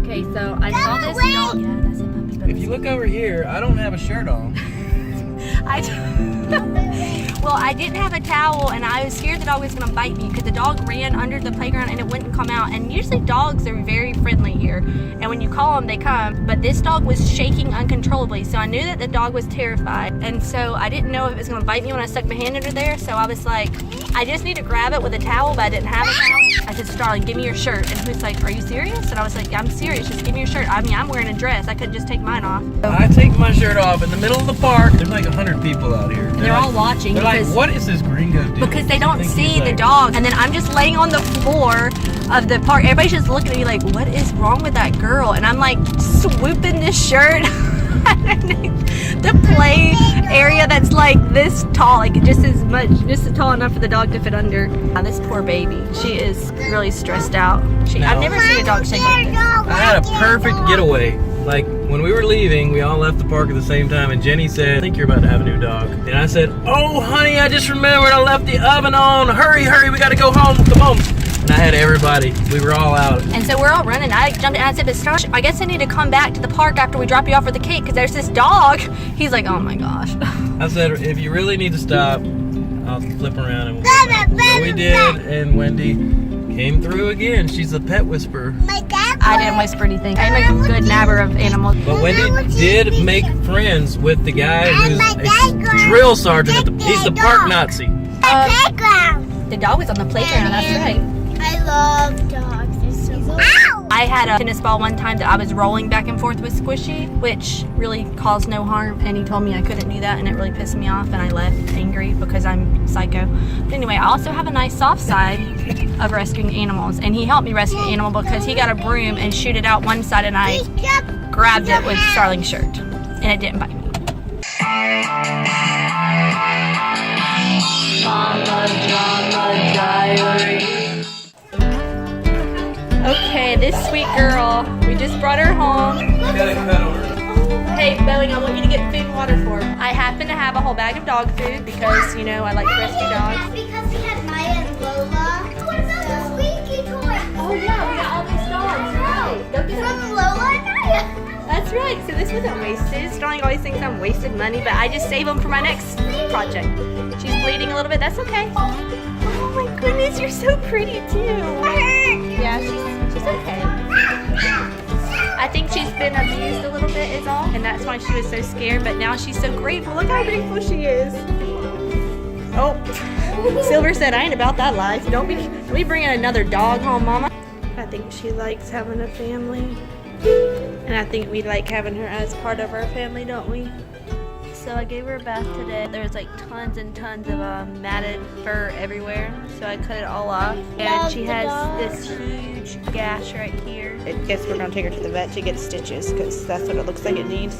Okay, so I saw this dog. Yeah, that's it, puppy. But If you look over here, I don't have a shirt on. Well, I didn't have a towel, and I was scared the dog was going to bite me because the dog ran under the playground and it wouldn't come out. And usually dogs are very friendly here, and when you call them, they come. But this dog was shaking uncontrollably, so I knew that the dog was terrified. And so I didn't know if it was going to bite me when I stuck my hand under there. So I was like, I just need to grab it with a towel, but I didn't have a towel. I said, Starling, give me your shirt. And he was like, are you serious? And I was like, yeah, I'm serious. Just give me your shirt. I mean, I'm wearing a dress. I couldn't just take mine off. I take my shirt off in the middle of the park. There's like 100 people out here. They're all watching. They're like, what is this gringo doing? Because they don't see the dog. And then I'm just laying on the floor of the park. Everybody's just looking at me like, what is wrong with that girl? And I'm like swooping this shirt the play area that's like this tall, like just as tall enough for the dog to fit under. This poor baby, she is really stressed out. I've never seen a dog shake like this. I had a perfect getaway. Like when we were leaving, we all left the park at the same time, and Jenny said, I think you're about to have a new dog. And I said, oh honey, I just remembered I left the oven on. Hurry, we gotta go home, come home. And I had everybody, we were all out. And so we're all running. I jumped in and I said, but Starling, I guess I need to come back to the park after we drop you off for the cake because there's this dog. He's like, oh my gosh. I said, if you really need to stop, I'll flip around and we'll go back. So we did, and Wendy came through again. She's a pet whisperer. I didn't whisper anything. I'm a good nabber of animals. But Wendy did make friends with the guy who's a drill sergeant. He's the park Nazi. The dog was on the playground, that's right. I love dogs. They're so cool. Ow! I had a tennis ball one time that I was rolling back and forth with Squishy, which really caused no harm, and he told me I couldn't do that, and it really pissed me off, and I left angry because I'm psycho. But anyway, I also have a nice soft side of rescuing animals, and he helped me rescue an animal because he got a broom and shoot it out one side, and I grabbed it with Starling's shirt, and it didn't bite me. Mama Drama Diary. Okay, this sweet girl, we just brought her home. Hey, Boeing, I want you to get food and water for her. I happen to have a whole bag of dog food because, you know, I like to rescue dogs. Because we had Maya and Lola. What about the squeaky toy? Oh yeah, we got all these dogs, right? Don't get From Lola and Maya. That's right, so this wasn't wasted. Starling always thinks I'm wasting money, but I just save them for my next project. She's bleeding a little bit, that's okay. Oh my goodness, you're so pretty too. Yeah, she's okay. I think she's been abused a little bit is all, and that's why she was so scared, but now she's so grateful. Look how grateful she is. Oh, Silver said, I ain't about that life. Don't be bringing another dog home, Mama. I think she likes having a family, and I think we like having her as part of our family, don't we? So I gave her a bath today. There's like tons and tons of matted fur everywhere, so I cut it all off. And she has this huge gash right here. I guess we're gonna take her to the vet to get stitches because that's what it looks like it needs.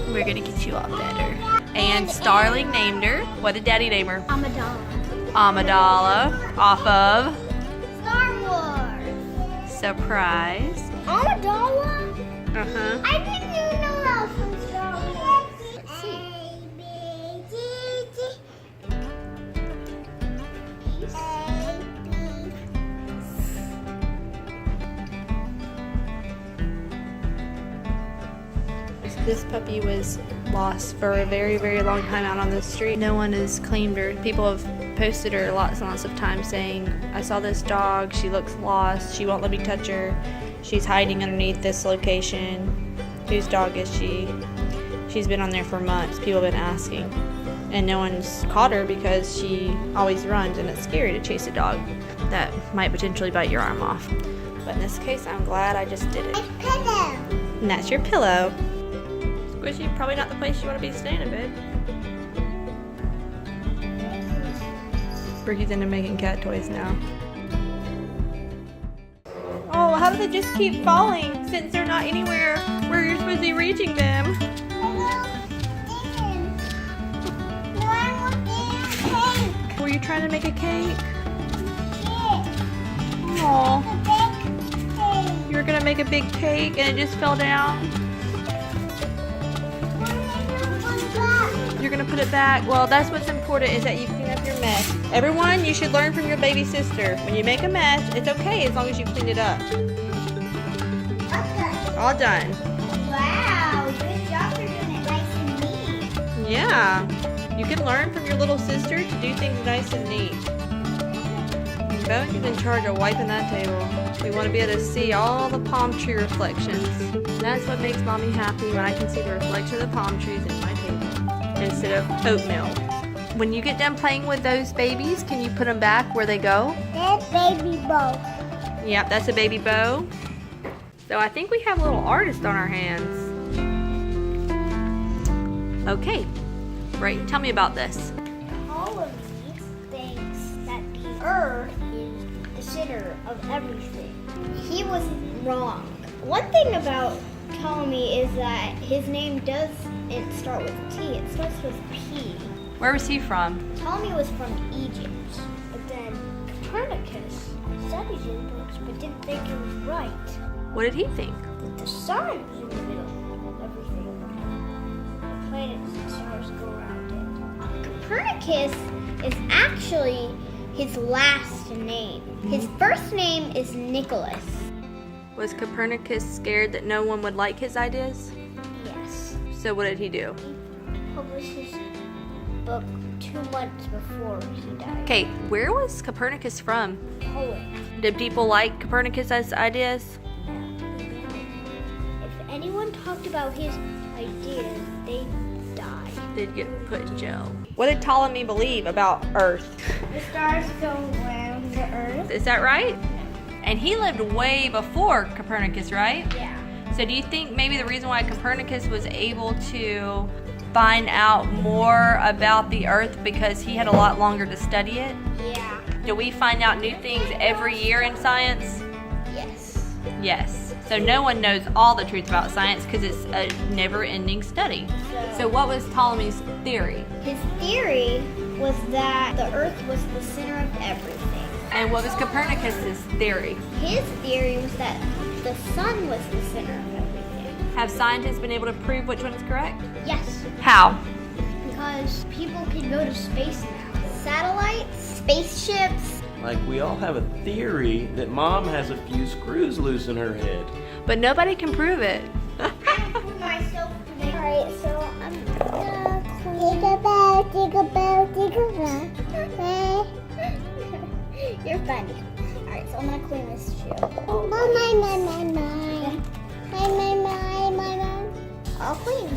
We're gonna get you all better. And Starling named her. What did Daddy name her? Amidala. Amidala, off of Star Wars. Surprise. Amidala? Uh-huh. I didn't even know that was from Star Wars. Let's see. This puppy was lost for a very, very long time out on the street. No one has claimed her. People have posted her lots and lots of times saying, I saw this dog, she looks lost, she won't let me touch her, she's hiding underneath this location, whose dog is she? She's been on there for months, people have been asking. And no one's caught her because she always runs, and it's scary to chase a dog that might potentially bite your arm off. But in this case, I'm glad I just did it. And that's your pillow. Squishy, probably not the place you want to be staying in bed. Bricky's into making cat toys now. Oh, how do they just keep falling since they're not anywhere where you're supposed to be reaching them? Were you trying to make a cake? Oh, you were gonna make a big cake and it just fell down? You're gonna put it back. Well, that's what's important, is that you clean up your mess. Everyone, you should learn from your baby sister. When you make a mess, it's okay as long as you clean it up. Okay. All done. Wow, good job for doing it nice and neat. Yeah. You can learn from your little sister to do things nice and neat. Bones is in charge of wiping that table. We want to be able to see all the palm tree reflections. That's what makes Mommy happy, when I can see the reflection of the palm trees in my table instead of oatmeal. When you get done playing with those babies, can you put them back where they go? That's baby bow. Yep, that's a baby bow. So I think we have a little artist on our hands. Okay, Brayton, tell me about this. Ptolemy thinks that the Earth is the center of everything. He was wrong. One thing about Ptolemy is that his name doesn't start with T, it starts with P. Where was he from? Ptolemy was from Egypt, but then Copernicus studied his books but didn't think it was right. What did he think? That the sun is in the middle of everything. The planets and stars go around it. Copernicus is actually his last name. His first name is Nicholas. Was Copernicus scared that no one would like his ideas? Yes. So what did he do? He published his book 2 months before he died. Okay, where was Copernicus from? Poland. Did people like Copernicus's ideas? If anyone talked about his ideas, they'd die. They'd get put in jail. What did Ptolemy believe about Earth? The stars go around the Earth. Is that right? And he lived way before Copernicus, right? Yeah. So do you think maybe the reason why Copernicus was able to find out more about the Earth because he had a lot longer to study it? Yeah. Do we find out new things every year in science? Yes. Yes. So no one knows all the truth about science because it's a never-ending study. So what was Ptolemy's theory? His theory was that the Earth was the center of everything. And what was Copernicus's theory? His theory was that the sun was the center of everything. Have scientists been able to prove which one is correct? Yes. How? Because people can go to space now. Satellites, spaceships. Like, we all have a theory that Mom has a few screws loose in her head. But nobody can prove it. Myself today. Alright, so I'm gonna clean. You're funny. Alright, so I'm gonna clean this shoe. I'll clean.